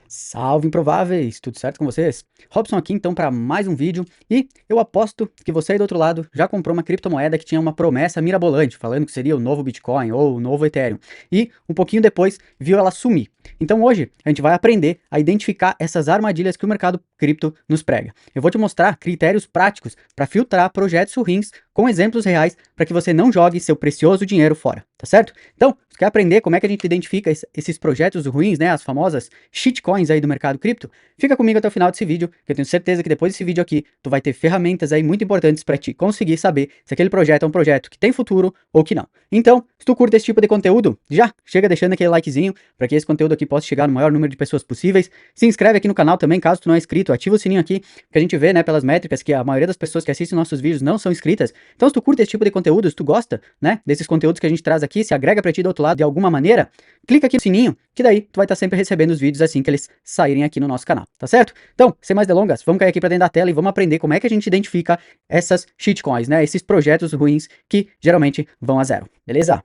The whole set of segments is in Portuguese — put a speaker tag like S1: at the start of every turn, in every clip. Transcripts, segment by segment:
S1: Salve improváveis, tudo certo com vocês? Robson aqui então para mais um vídeo e eu aposto que você aí do outro lado já comprou uma criptomoeda que tinha uma promessa mirabolante, falando que seria o novo Bitcoin ou o novo Ethereum e um pouquinho depois viu ela sumir. Então hoje a gente vai aprender a identificar essas armadilhas que o mercado cripto nos prega. Eu vou te mostrar critérios práticos para filtrar projetos ruins com exemplos reais para que você não jogue seu precioso dinheiro fora, tá certo? Então, você quer aprender como é que a gente identifica esses projetos ruins, né, as famosas shitcoins aí do mercado cripto? Fica comigo até o final desse vídeo, que eu tenho certeza que depois desse vídeo aqui, tu vai ter ferramentas aí muito importantes para te conseguir saber se aquele projeto é um projeto que tem futuro ou que não. Então, se tu curte esse tipo de conteúdo, já chega deixando aquele likezinho para que esse conteúdo aqui possa chegar no maior número de pessoas possíveis. Se inscreve aqui no canal também, caso tu não é inscrito, ativa o sininho aqui, que a gente vê, né, pelas métricas que a maioria das pessoas que assistem nossos vídeos não são inscritas. Então, se tu curte esse tipo de conteúdo, se tu gosta, né, desses conteúdos que a gente traz aqui, se agrega pra ti do outro lado de alguma maneira, clica aqui no sininho, que daí tu vai estar sempre recebendo os vídeos assim que eles saírem aqui no nosso canal, tá certo? Então, sem mais delongas, vamos cair aqui pra dentro da tela e vamos aprender como é que a gente identifica essas shitcoins, né, esses projetos ruins que geralmente vão a zero, beleza?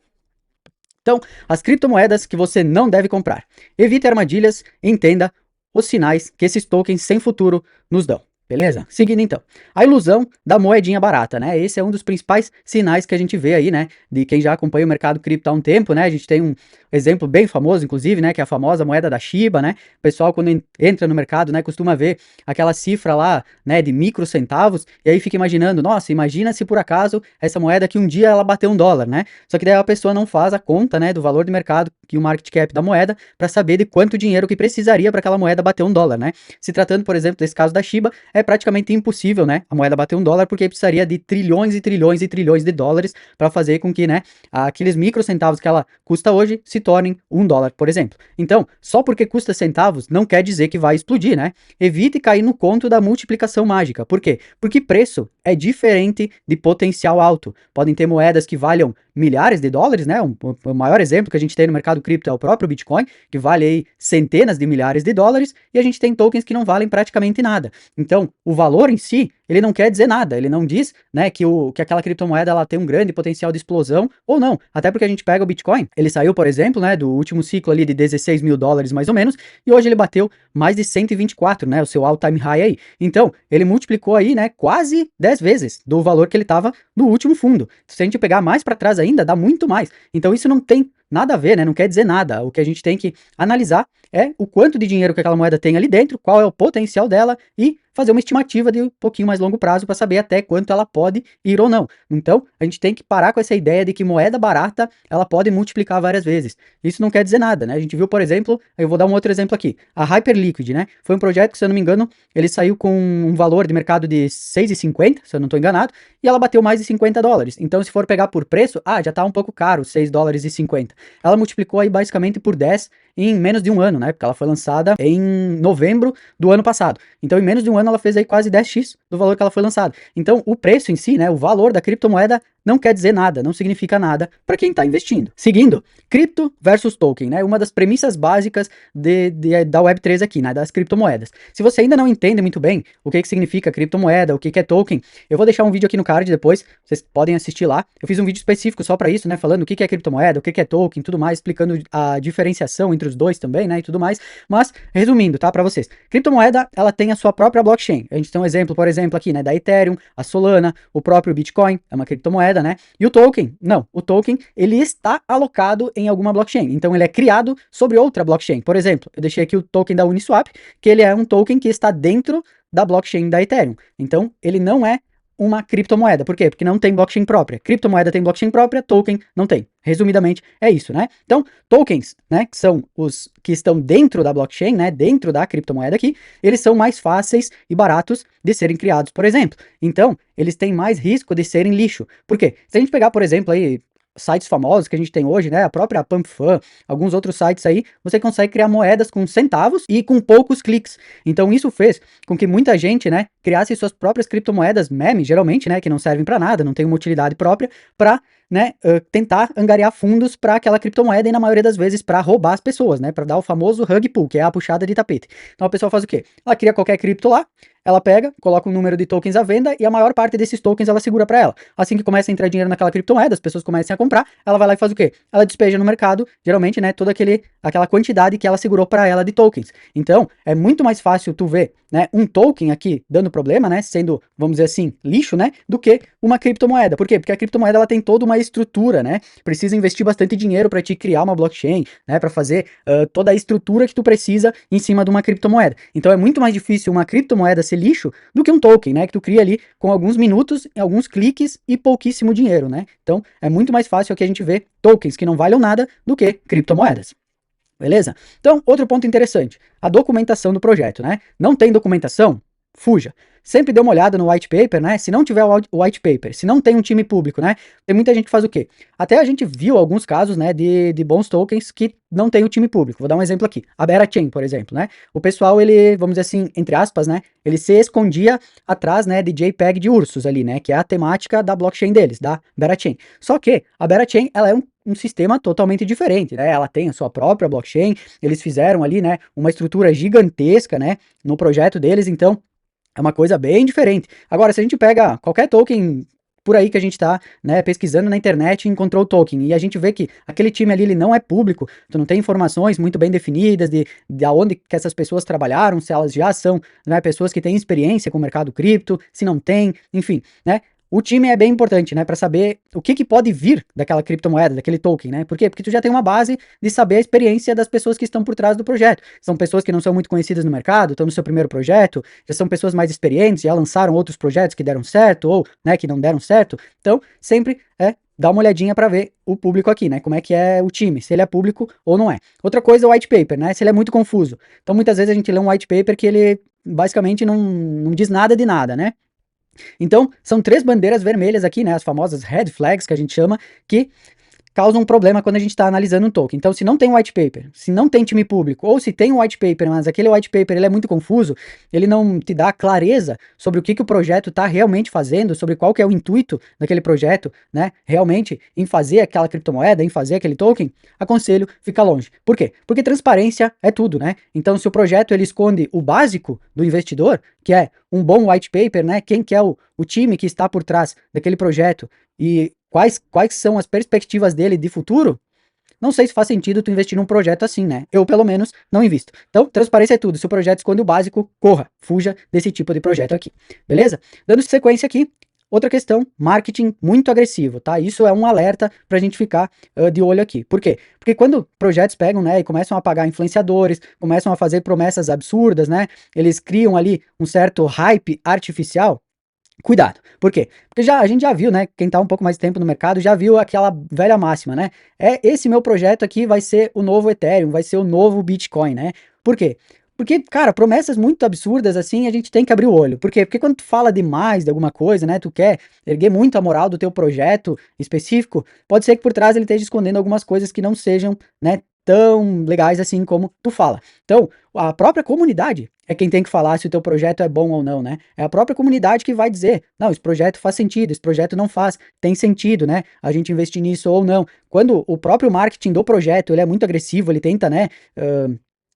S1: Então, as criptomoedas que você não deve comprar. Evite armadilhas, entenda os sinais que esses tokens sem futuro nos dão. Beleza? Seguindo então. A ilusão da moedinha barata, né? Esse é um dos principais sinais que a gente vê aí, né? De quem já acompanha o mercado cripto há um tempo, né? A gente tem um exemplo bem famoso, inclusive, né? Que é a famosa moeda da Shiba, né? O pessoal, quando entra no mercado, né? Costuma ver aquela cifra lá, né? De microcentavos, e aí fica imaginando, nossa, imagina se por acaso essa moeda que um dia ela bateu $1, né? Só que daí a pessoa não faz a conta, né? Do valor de mercado e o market cap da moeda para saber de quanto dinheiro que precisaria para aquela moeda bater $1, né? Se tratando, por exemplo, desse caso da Shiba, é praticamente impossível, né, a moeda bater $1, porque precisaria de trilhões e trilhões e trilhões de dólares para fazer com que, né, aqueles microcentavos que ela custa hoje se tornem $1, por exemplo. Então, só porque custa centavos não quer dizer que vai explodir, né? Evite cair no conto da multiplicação mágica. Por quê? Porque preço é diferente de potencial alto. Podem ter moedas que valham milhares de dólares, né? O maior exemplo que a gente tem no mercado cripto é o próprio Bitcoin, que vale aí centenas de milhares de dólares, e a gente tem tokens que não valem praticamente nada. Então, o valor em si, ele não quer dizer nada, ele não diz, né, que aquela criptomoeda ela tem um grande potencial de explosão ou não. Até porque a gente pega o Bitcoin, ele saiu, por exemplo, né, do último ciclo ali de $16 mil mais ou menos, e hoje ele bateu mais de 124, né, o seu all-time high aí. Então, ele multiplicou aí, né, quase 10 vezes do valor que ele estava no último fundo. Se a gente pegar mais para trás ainda, dá muito mais. Então, isso não tem nada a ver, né? Não quer dizer nada. O que a gente tem que analisar é o quanto de dinheiro que aquela moeda tem ali dentro, qual é o potencial dela e fazer uma estimativa de um pouquinho mais longo prazo para saber até quanto ela pode ir ou não. Então, a gente tem que parar com essa ideia de que moeda barata, ela pode multiplicar várias vezes. Isso não quer dizer nada, né? A gente viu, por exemplo, eu vou dar um outro exemplo aqui, a Hyperliquid, né? Foi um projeto que, se eu não me engano, ele saiu com um valor de mercado de 6,50, se eu não estou enganado, e ela bateu mais de $50. Então, se for pegar por preço, já tá um pouco caro, $6,50. Ela multiplicou aí basicamente por 10 em menos de um ano, né? Porque ela foi lançada em novembro do ano passado. Então, em menos de um ano, ela fez aí quase 10x do valor que ela foi lançada. Então, o preço em si, né? O valor da criptomoeda não quer dizer nada, não significa nada para quem está investindo. Seguindo, cripto versus token, né? Uma das premissas básicas da Web3 aqui, né? Das criptomoedas. Se você ainda não entende muito bem o que significa criptomoeda, o que é token, eu vou deixar um vídeo aqui no card depois, vocês podem assistir lá. Eu fiz um vídeo específico só para isso, né? Falando o que é criptomoeda, o que é token, tudo mais, explicando a diferenciação entre os dois também, né? E tudo mais. Mas, resumindo, tá? Para vocês. Criptomoeda, ela tem a sua própria blockchain. A gente tem um exemplo, por exemplo, aqui, né? Da Ethereum, a Solana, o próprio Bitcoin, é uma criptomoeda, né? E o token, não, o token, ele está alocado em alguma blockchain, então ele é criado sobre outra blockchain. Por exemplo, eu deixei aqui o token da Uniswap, que ele é um token que está dentro da blockchain da Ethereum, então ele não é uma criptomoeda. Por quê? Porque não tem blockchain própria. Criptomoeda tem blockchain própria, token não tem. Resumidamente, é isso, né? Então, tokens, né, que são os que estão dentro da blockchain, né, dentro da criptomoeda aqui, eles são mais fáceis e baratos de serem criados, por exemplo. Então, eles têm mais risco de serem lixo. Por quê? Se a gente pegar, por exemplo, aí, sites famosos que a gente tem hoje, né, a própria PumpFun, alguns outros sites aí, você consegue criar moedas com centavos e com poucos cliques. Então isso fez com que muita gente, né, criasse suas próprias criptomoedas meme, geralmente, né, que não servem para nada, não tem uma utilidade própria, para, né, tentar angariar fundos para aquela criptomoeda e na maioria das vezes para roubar as pessoas, né, para dar o famoso rug pull, que é a puxada de tapete. Então a pessoa faz o quê? Ela cria qualquer cripto lá, ela pega, coloca um número de tokens à venda e a maior parte desses tokens ela segura para ela. Assim que começa a entrar dinheiro naquela criptomoeda, as pessoas começam a comprar, ela vai lá e faz o quê? Ela despeja no mercado, geralmente, né, toda aquela quantidade que ela segurou para ela de tokens. Então, é muito mais fácil tu ver, né, um token aqui dando problema, né, sendo, vamos dizer assim, lixo, né, do que uma criptomoeda. Por quê? Porque a criptomoeda ela tem toda uma estrutura, né? Precisa investir bastante dinheiro para te criar uma blockchain, né, para fazer toda a estrutura que tu precisa em cima de uma criptomoeda. Então é muito mais difícil uma criptomoeda ser lixo do que um token, né, que tu cria ali com alguns minutos, alguns cliques e pouquíssimo dinheiro, né? Então é muito mais fácil que a gente ver tokens que não valham nada do que criptomoedas. Beleza? Então, outro ponto interessante, a documentação do projeto, né? Não tem documentação? Fuja. Sempre dê uma olhada no white paper, né? Se não tiver o white paper, se não tem um time público, né? Tem muita gente que faz o quê? Até a gente viu alguns casos, né, de bons tokens que não tem o time público. Vou dar um exemplo aqui. A Berachain, por exemplo, né? O pessoal, ele, vamos dizer assim, entre aspas, né? Ele se escondia atrás, né, de JPEG de ursos ali, né? Que é a temática da blockchain deles, da Berachain. Só que a Berachain, ela é um sistema totalmente diferente, né? Ela tem a sua própria blockchain, eles fizeram ali, né, uma estrutura gigantesca, né, no projeto deles, então é uma coisa bem diferente. Agora, se a gente pega qualquer token por aí que a gente tá, né, pesquisando na internet e encontrou o token, e a gente vê que aquele time ali ele não é público, tu não tem informações muito bem definidas de onde que essas pessoas trabalharam, se elas já são, né, pessoas que têm experiência com o mercado cripto, se não tem, enfim, né? O time é bem importante, né, para saber o que pode vir daquela criptomoeda, daquele token, né? Por quê? Porque tu já tem uma base de saber a experiência das pessoas que estão por trás do projeto. São pessoas que não são muito conhecidas no mercado, estão no seu primeiro projeto, já são pessoas mais experientes, já lançaram outros projetos que deram certo ou, né, que não deram certo. Então, sempre dá uma olhadinha para ver o público aqui, né? Como é que é o time, se ele é público ou não é. Outra coisa é o white paper, né? Se ele é muito confuso. Então, muitas vezes a gente lê um white paper que ele basicamente não diz nada de nada, né? Então, são 3 bandeiras vermelhas aqui, né, as famosas red flags que a gente chama, que causam um problema quando a gente está analisando um token. Então, se não tem um white paper, se não tem time público, ou se tem um white paper, mas aquele white paper ele é muito confuso, ele não te dá clareza sobre o que o projeto está realmente fazendo, sobre qual que é o intuito daquele projeto, né, realmente em fazer aquela criptomoeda, em fazer aquele token, aconselho ficar longe. Por quê? Porque transparência é tudo, né? Então, se o projeto ele esconde o básico do investidor, que é um bom white paper, né, quem que é o time que está por trás daquele projeto e quais são as perspectivas dele de futuro, não sei se faz sentido tu investir num projeto assim, né? Eu, pelo menos, não invisto. Então, transparência é tudo. Se o projeto esconde o básico, corra, fuja desse tipo de projeto aqui. Beleza? Dando sequência aqui, outra questão, marketing muito agressivo, tá? Isso é um alerta pra gente ficar de olho aqui. Por quê? Porque quando projetos pegam, né, e começam a pagar influenciadores, começam a fazer promessas absurdas, né? Eles criam ali um certo hype artificial. Cuidado. Por quê? Porque a gente já viu, né? Quem tá um pouco mais de tempo no mercado já viu aquela velha máxima, né? Esse meu projeto aqui vai ser o novo Ethereum, vai ser o novo Bitcoin, né? Por quê? Porque, cara, promessas muito absurdas assim, a gente tem que abrir o olho. Por quê? Porque quando tu fala demais de alguma coisa, né? Tu quer erguer muito a moral do teu projeto específico, pode ser que por trás ele esteja escondendo algumas coisas que não sejam, né, tão legais assim como tu fala. Então, a própria comunidade é quem tem que falar se o teu projeto é bom ou não, né? É a própria comunidade que vai dizer, não, esse projeto faz sentido, esse projeto não faz, tem sentido, né? A gente investir nisso ou não. Quando o próprio marketing do projeto, ele é muito agressivo, ele tenta, né,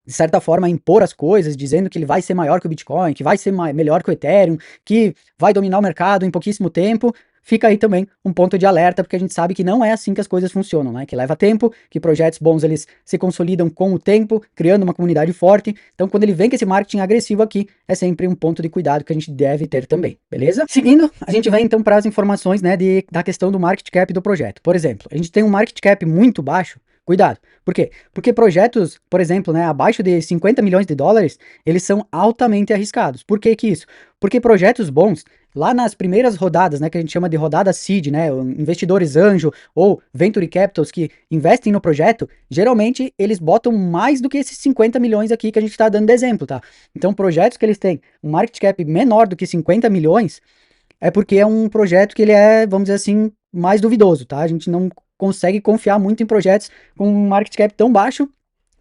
S1: de certa forma, impor as coisas, dizendo que ele vai ser maior que o Bitcoin, que vai ser melhor que o Ethereum, que vai dominar o mercado em pouquíssimo tempo, fica aí também um ponto de alerta, porque a gente sabe que não é assim que as coisas funcionam, né? Que leva tempo, que projetos bons eles se consolidam com o tempo, criando uma comunidade forte. Então, quando ele vem com esse marketing agressivo aqui, é sempre um ponto de cuidado que a gente deve ter também, beleza? Seguindo, a gente vai então para as informações, né, da questão do market cap do projeto. Por exemplo, a gente tem um market cap muito baixo. Cuidado. Por quê? Porque projetos, por exemplo, né, abaixo de 50 milhões de dólares, eles são altamente arriscados. Por que que isso? Porque projetos bons, lá nas primeiras rodadas, né, que a gente chama de rodada seed, né, investidores anjo ou venture capitals que investem no projeto, geralmente eles botam mais do que esses 50 milhões aqui que a gente está dando de exemplo, tá? Então, projetos que eles têm um market cap menor do que 50 milhões, é porque é um projeto que ele é, vamos dizer assim, mais duvidoso, tá? A gente não consegue confiar muito em projetos com um market cap tão baixo.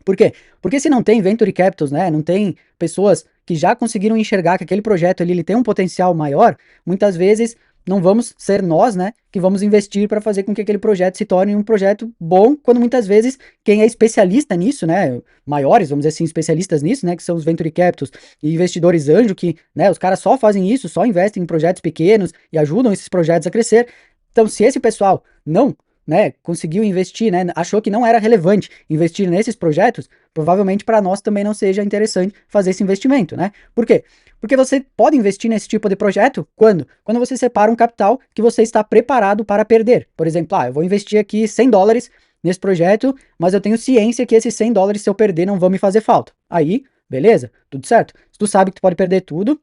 S1: Por quê? Porque se não tem venture capitals, né, não tem pessoas que já conseguiram enxergar que aquele projeto ali ele tem um potencial maior, muitas vezes não vamos ser nós, né, que vamos investir para fazer com que aquele projeto se torne um projeto bom, quando muitas vezes quem é especialista nisso, né, maiores, vamos dizer assim, especialistas nisso, né, que são os venture capitals e investidores anjo, que, né, os caras só fazem isso, só investem em projetos pequenos e ajudam esses projetos a crescer. Então, se esse pessoal não, né, conseguiu investir, né, achou que não era relevante investir nesses projetos, provavelmente para nós também não seja interessante fazer esse investimento, né? Por quê? Porque você pode investir nesse tipo de projeto quando? Quando você separa um capital que você está preparado para perder. Por exemplo, eu vou investir aqui $100 nesse projeto, mas eu tenho ciência que esses $100, se eu perder, não vão me fazer falta. Aí, beleza, tudo certo. Se tu sabe que tu pode perder tudo,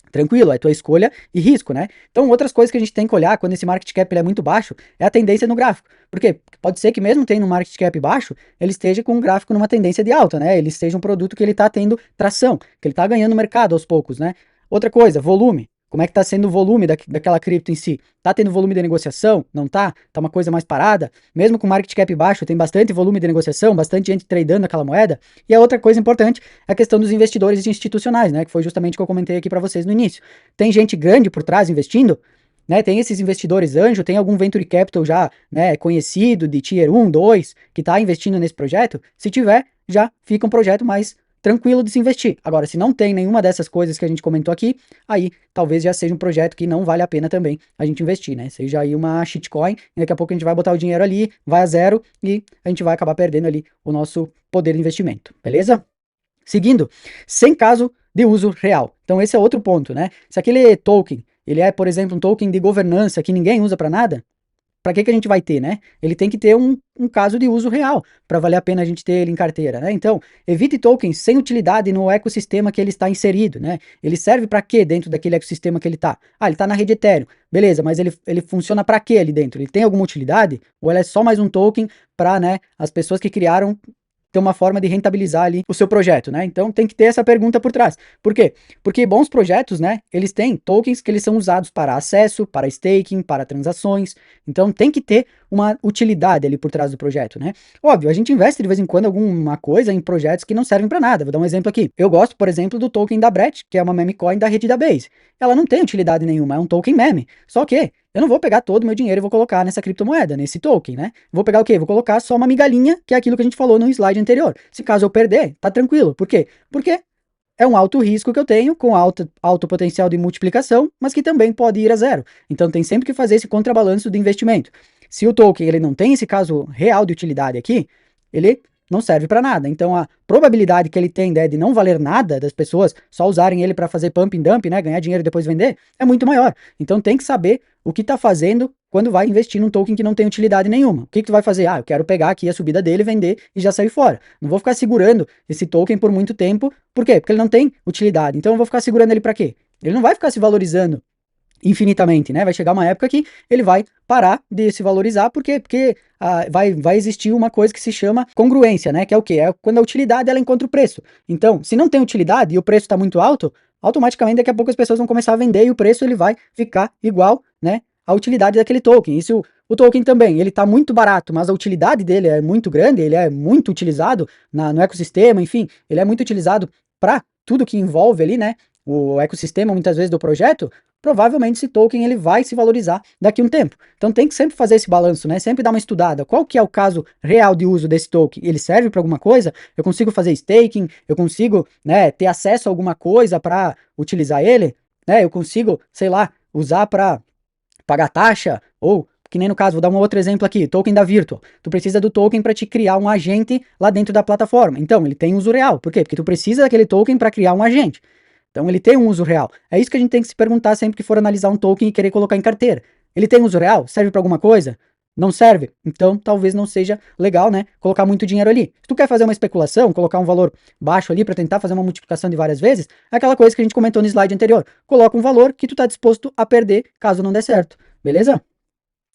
S1: tranquilo, é tua escolha e risco, né? Então, outras coisas que a gente tem que olhar quando esse market cap ele é muito baixo é a tendência no gráfico. Por quê? Porque pode ser que mesmo tendo um market cap baixo, ele esteja com um gráfico numa tendência de alta, né? Ele seja um produto que ele está tendo tração, que ele está ganhando mercado aos poucos, né? Outra coisa, volume. Como é que está sendo o volume daquela cripto em si? Tá tendo volume de negociação? Não tá? Tá uma coisa mais parada? Mesmo com market cap baixo, tem bastante volume de negociação, bastante gente tradando aquela moeda. E a outra coisa importante é a questão dos investidores institucionais, né? Que foi justamente o que eu comentei aqui para vocês no início. Tem gente grande por trás investindo, né? Tem esses investidores anjo, tem algum venture capital já, né, conhecido de tier 1, 2, que está investindo nesse projeto? Se tiver, já fica um projeto mais tranquilo de se investir. Agora, se não tem nenhuma dessas coisas que a gente comentou aqui, aí talvez já seja um projeto que não vale a pena também a gente investir, né? Seja aí uma shitcoin, e daqui a pouco a gente vai botar o dinheiro ali, vai a zero e a gente vai acabar perdendo ali o nosso poder de investimento, beleza? Seguindo, sem caso de uso real. Então esse é outro ponto, né? Se aquele token, ele é, por exemplo, um token de governança que ninguém usa para nada, para que a gente vai ter, né? Ele tem que ter um caso de uso real para valer a pena a gente ter ele em carteira, né? Então, evite tokens sem utilidade no ecossistema que ele está inserido, né? Ele serve para quê dentro daquele ecossistema que ele está? Ele está na rede Ethereum. Beleza, mas ele funciona para quê ali dentro? Ele tem alguma utilidade? Ou ele é só mais um token para, né, as pessoas que criaram ter uma forma de rentabilizar ali o seu projeto, né? Então tem que ter essa pergunta por trás. Por quê? Porque bons projetos, né, eles têm tokens que eles são usados para acesso, para staking, para transações. Então tem que ter uma utilidade ali por trás do projeto, né? Óbvio, a gente investe de vez em quando alguma coisa em projetos que não servem para nada. Vou dar um exemplo aqui. Eu gosto, por exemplo, do token da Brett, que é uma meme coin da rede da Base. Ela não tem utilidade nenhuma, é um token meme. Só que eu não vou pegar todo o meu dinheiro e vou colocar nessa criptomoeda, nesse token, né? Vou pegar o quê? Vou colocar só uma migalhinha, que é aquilo que a gente falou no slide anterior. Se caso eu perder, tá tranquilo. Por quê? Porque é um alto risco que eu tenho, com alto potencial de multiplicação, mas que também pode ir a zero. Então tem sempre que fazer esse contrabalanço de investimento. Se o token ele não tem esse caso real de utilidade aqui, ele não serve para nada. Então a probabilidade que ele tem, né, de não valer nada, das pessoas só usarem ele para fazer pump and dump, né, ganhar dinheiro e depois vender, é muito maior. Então tem que saber o que está fazendo quando vai investir num token que não tem utilidade nenhuma. O que tu vai fazer? Eu quero pegar aqui a subida dele, vender e já sair fora. Não vou ficar segurando esse token por muito tempo. Por quê? Porque ele não tem utilidade. Então eu vou ficar segurando ele para quê? Ele não vai ficar se valorizando infinitamente, né? Vai chegar uma época que ele vai parar de se valorizar, por quê? Porque vai existir uma coisa que se chama congruência, né? Que é o quê? É quando a utilidade ela encontra o preço. Então, se não tem utilidade e o preço está muito alto, automaticamente daqui a pouco as pessoas vão começar a vender e o preço ele vai ficar igual, né? A utilidade daquele token. Isso o token também, ele está muito barato, mas a utilidade dele é muito grande, ele é muito utilizado no ecossistema, enfim, ele é muito utilizado para tudo que envolve ali, né? O ecossistema, muitas vezes, do projeto, provavelmente esse token ele vai se valorizar daqui a um tempo. Então tem que sempre fazer esse balanço, né? Sempre dar uma estudada. Qual que é o caso real de uso desse token? Ele serve para alguma coisa? Eu consigo fazer staking? Eu consigo, né, ter acesso a alguma coisa para utilizar ele? Né? Eu consigo, sei lá, usar para pagar taxa? Ou, que nem no caso, vou dar um outro exemplo aqui, token da Virtual. Tu precisa do token para te criar um agente lá dentro da plataforma. Então, ele tem uso real. Por quê? Porque tu precisa daquele token para criar um agente. Então ele tem um uso real. É isso que a gente tem que se perguntar sempre que for analisar um token e querer colocar em carteira. Ele tem uso real? Serve para alguma coisa? Não serve? Então talvez não seja legal, né, colocar muito dinheiro ali. Se tu quer fazer uma especulação, colocar um valor baixo ali para tentar fazer uma multiplicação de várias vezes, é aquela coisa que a gente comentou no slide anterior. Coloca um valor que tu tá disposto a perder caso não dê certo. Beleza?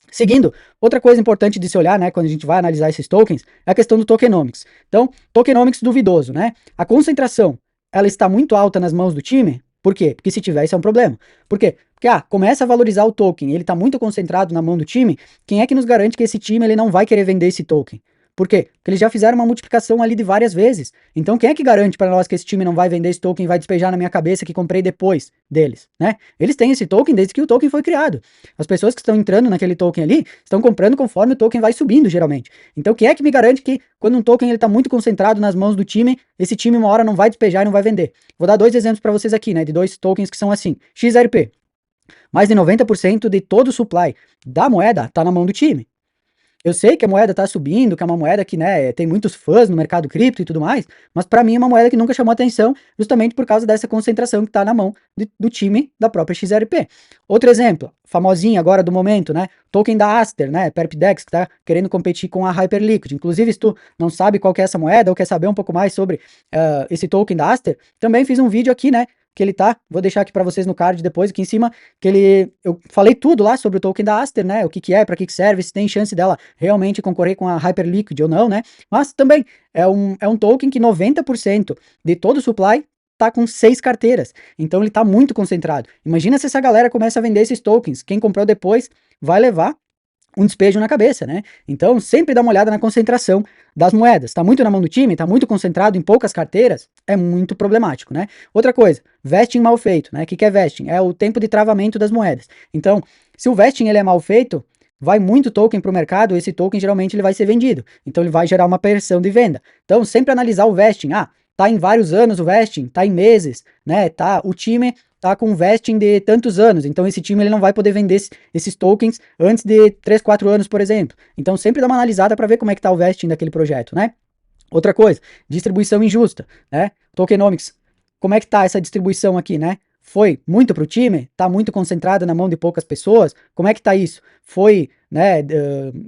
S1: Seguindo, outra coisa importante de se olhar, né, quando a gente vai analisar esses tokens, é a questão do tokenomics. Então, tokenomics duvidoso, né? A concentração ela está muito alta nas mãos do time, por quê? Porque se tiver, isso é um problema. Por quê? Porque, começa a valorizar o token, ele está muito concentrado na mão do time, quem é que nos garante que esse time ele não vai querer vender esse token? Por quê? Porque eles já fizeram uma multiplicação ali de várias vezes. Então quem é que garante para nós que esse time não vai vender esse token e vai despejar na minha cabeça que comprei depois deles, né? Eles têm esse token desde que o token foi criado. As pessoas que estão entrando naquele token ali estão comprando conforme o token vai subindo, geralmente. Então quem é que me garante que quando um token está muito concentrado nas mãos do time, esse time uma hora não vai despejar e não vai vender? Vou dar 2 exemplos para vocês aqui, né, de 2 tokens que são assim. XRP. Mais de 90% de todo o supply da moeda está na mão do time. Eu sei que a moeda tá subindo, que é uma moeda que, né, tem muitos fãs no mercado cripto e tudo mais, mas para mim é uma moeda que nunca chamou atenção, justamente por causa dessa concentração que tá na mão do time da própria XRP. Outro exemplo, famosinho agora do momento, né, token da Aster, né, Perpdex, que tá querendo competir com a Hyperliquid. Inclusive, se tu não sabe qual que é essa moeda ou quer saber um pouco mais sobre esse token da Aster, também fiz um vídeo aqui, né, que ele tá, vou deixar aqui para vocês no card depois, aqui em cima, eu falei tudo lá sobre o token da Aster, né, o que que é, para que que serve, se tem chance dela realmente concorrer com a Hyperliquid ou não, né, mas também é um token que 90% de todo o supply tá com 6 carteiras, então ele tá muito concentrado. Imagina se essa galera começa a vender esses tokens, quem comprou depois vai levar um despejo na cabeça, né? Então, sempre dá uma olhada na concentração das moedas. Está muito na mão do time, está muito concentrado em poucas carteiras, é muito problemático, né? Outra coisa, vesting mal feito, né? O que é vesting? É o tempo de travamento das moedas. Então, se o vesting ele é mal feito, vai muito token para o mercado, esse token geralmente ele vai ser vendido. Então, ele vai gerar uma pressão de venda. Então, sempre analisar o vesting. Tá em vários anos o vesting, tá em meses, né? O time tá com vesting de tantos anos, então esse time ele não vai poder vender esses tokens antes de 3, 4 anos, por exemplo. Então sempre dá uma analisada para ver como é que tá o vesting daquele projeto, né? Outra coisa, distribuição injusta, né? Tokenomics, como é que tá essa distribuição aqui, né? Foi muito para o time? Tá muito concentrado na mão de poucas pessoas? Como é que tá isso? Foi, né,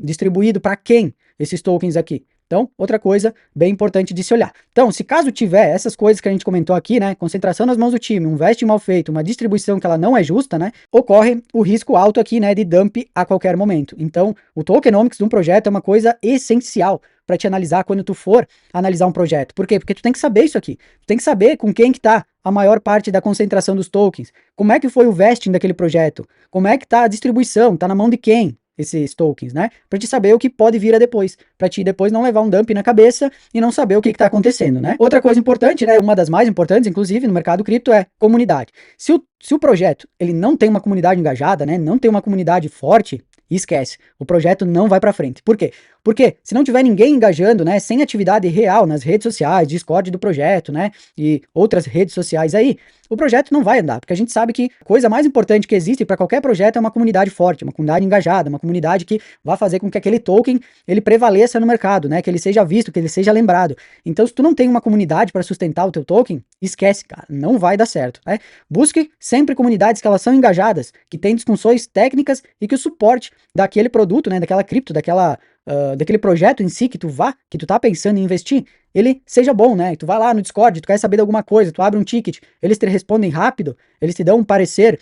S1: distribuído para quem esses tokens aqui? Então, outra coisa bem importante de se olhar. Então, se caso tiver essas coisas que a gente comentou aqui, né, concentração nas mãos do time, um vesting mal feito, uma distribuição que ela não é justa, né, ocorre o risco alto aqui, né, de dump a qualquer momento. Então, o tokenomics de um projeto é uma coisa essencial para te analisar quando tu for analisar um projeto. Por quê? Porque tu tem que saber isso aqui. Tu tem que saber com quem que tá a maior parte da concentração dos tokens. Como é que foi o vesting daquele projeto? Como é que tá a distribuição? Tá na mão de quem? Esses tokens, né? Pra te saber o que pode vir a depois, pra te depois não levar um dump na cabeça e não saber o que tá acontecendo, né? Outra coisa importante, né? Uma das mais importantes, inclusive, no mercado cripto é comunidade. Se o projeto, ele não tem uma comunidade engajada, né? Não tem uma comunidade forte, esquece. O projeto não vai pra frente. Por quê? Porque se não tiver ninguém engajando, né? Sem atividade real nas redes sociais, Discord do projeto, né? E outras redes sociais aí, o projeto não vai andar, porque a gente sabe que a coisa mais importante que existe para qualquer projeto é uma comunidade forte, uma comunidade engajada, uma comunidade que vai fazer com que aquele token ele prevaleça no mercado, né? Que ele seja visto, que ele seja lembrado. Então, se tu não tem uma comunidade para sustentar o teu token, esquece, cara, não vai dar certo, né? Busque sempre comunidades que elas são engajadas, que têm discussões técnicas e que o suporte daquele produto, né? Daquela cripto, daquele projeto em si que tu tá pensando em investir, ele seja bom, né? Tu vai lá no Discord, tu quer saber de alguma coisa, tu abre um ticket, eles te respondem rápido, eles te dão um parecer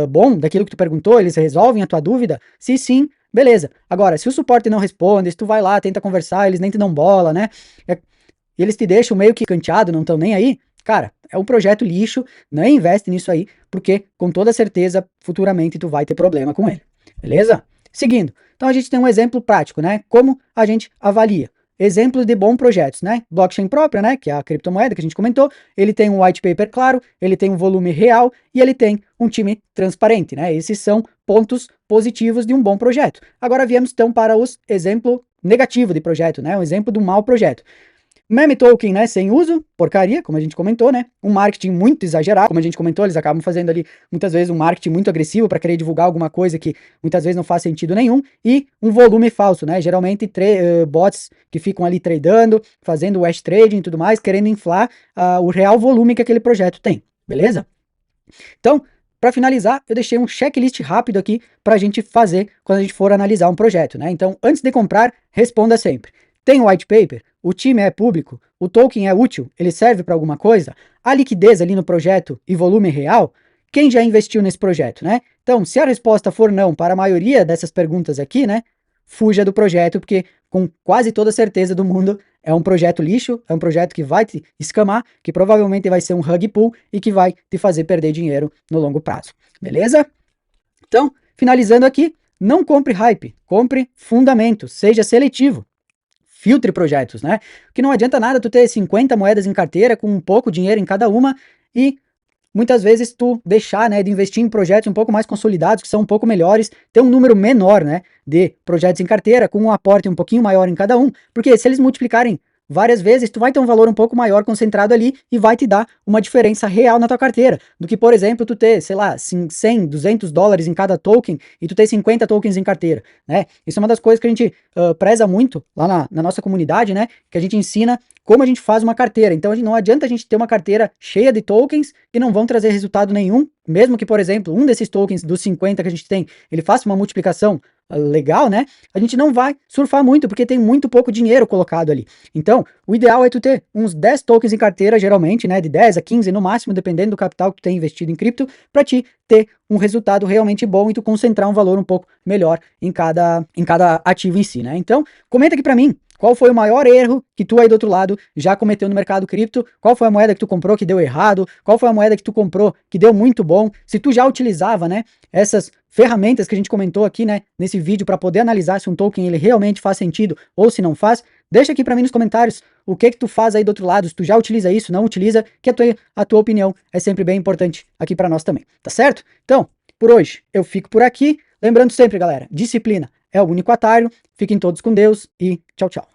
S1: bom daquilo que tu perguntou, eles resolvem a tua dúvida. Se sim, beleza. Agora, se o suporte não responde, se tu vai lá, tenta conversar, eles nem te dão bola, né? Eles te deixam meio que canteado, não estão nem aí, cara, é um projeto lixo, não investe nisso aí, porque com toda certeza, futuramente tu vai ter problema com ele. Beleza? Seguindo. Então a gente tem um exemplo prático, né? Como a gente avalia. Exemplos de bons projetos, né? Blockchain própria, né? Que é a criptomoeda que a gente comentou. Ele tem um white paper claro, ele tem um volume real e ele tem um time transparente, né? Esses são pontos positivos de um bom projeto. Agora viemos então para os exemplo negativo de projeto, né? Um exemplo do mau projeto. Meme token, né, sem uso, porcaria, como a gente comentou, né, um marketing muito exagerado, como a gente comentou, eles acabam fazendo ali, muitas vezes, um marketing muito agressivo para querer divulgar alguma coisa que muitas vezes não faz sentido nenhum, e um volume falso, né, geralmente bots que ficam ali tradando, fazendo wash trading e tudo mais, querendo inflar o real volume que aquele projeto tem, beleza? Então, para finalizar, eu deixei um checklist rápido aqui para a gente fazer quando a gente for analisar um projeto, né, então, antes de comprar, responda sempre. Tem o white paper? O time é público? O token é útil? Ele serve para alguma coisa? Há liquidez ali no projeto e volume real? Quem já investiu nesse projeto, né? Então, se a resposta for não para a maioria dessas perguntas aqui, né? Fuja do projeto, porque com quase toda certeza do mundo é um projeto lixo, é um projeto que vai te escamar, que provavelmente vai ser um rug pull e que vai te fazer perder dinheiro no longo prazo. Beleza? Então, finalizando aqui, não compre hype, compre fundamento, seja seletivo. filtre projetos, né? Porque não adianta nada tu ter 50 moedas em carteira com um pouco dinheiro em cada uma e muitas vezes tu deixar, né, de investir em projetos um pouco mais consolidados, que são um pouco melhores, ter um número menor, né, de projetos em carteira, com um aporte um pouquinho maior em cada um, porque se eles multiplicarem várias vezes, tu vai ter um valor um pouco maior concentrado ali e vai te dar uma diferença real na tua carteira, do que, por exemplo, tu ter, sei lá, 100, 200 dólares em cada token e tu ter 50 tokens em carteira, né? Isso é uma das coisas que a gente preza muito lá na nossa comunidade, né? Que a gente ensina como a gente faz uma carteira. Então não adianta a gente ter uma carteira cheia de tokens que não vão trazer resultado nenhum, mesmo que, por exemplo, um desses tokens dos 50 que a gente tem, ele faça uma multiplicação legal, né? A gente não vai surfar muito, porque tem muito pouco dinheiro colocado ali. Então, o ideal é tu ter uns 10 tokens em carteira, geralmente, né? De 10 a 15 no máximo, dependendo do capital que tu tem investido em cripto, para ti ter um resultado realmente bom e tu concentrar um valor um pouco melhor em cada ativo em si, né? Então, comenta aqui para mim, qual foi o maior erro que tu aí do outro lado já cometeu no mercado cripto? Qual foi a moeda que tu comprou que deu errado? Qual foi a moeda que tu comprou que deu muito bom? Se tu já utilizava, né, essas ferramentas que a gente comentou aqui, né, nesse vídeo para poder analisar se um token ele realmente faz sentido ou se não faz, deixa aqui para mim nos comentários o que tu faz aí do outro lado, se tu já utiliza isso, não utiliza, que a tua opinião é sempre bem importante aqui para nós também, tá certo? Então, por hoje eu fico por aqui, lembrando sempre, galera, disciplina é o único atalho, fiquem todos com Deus e tchau, tchau.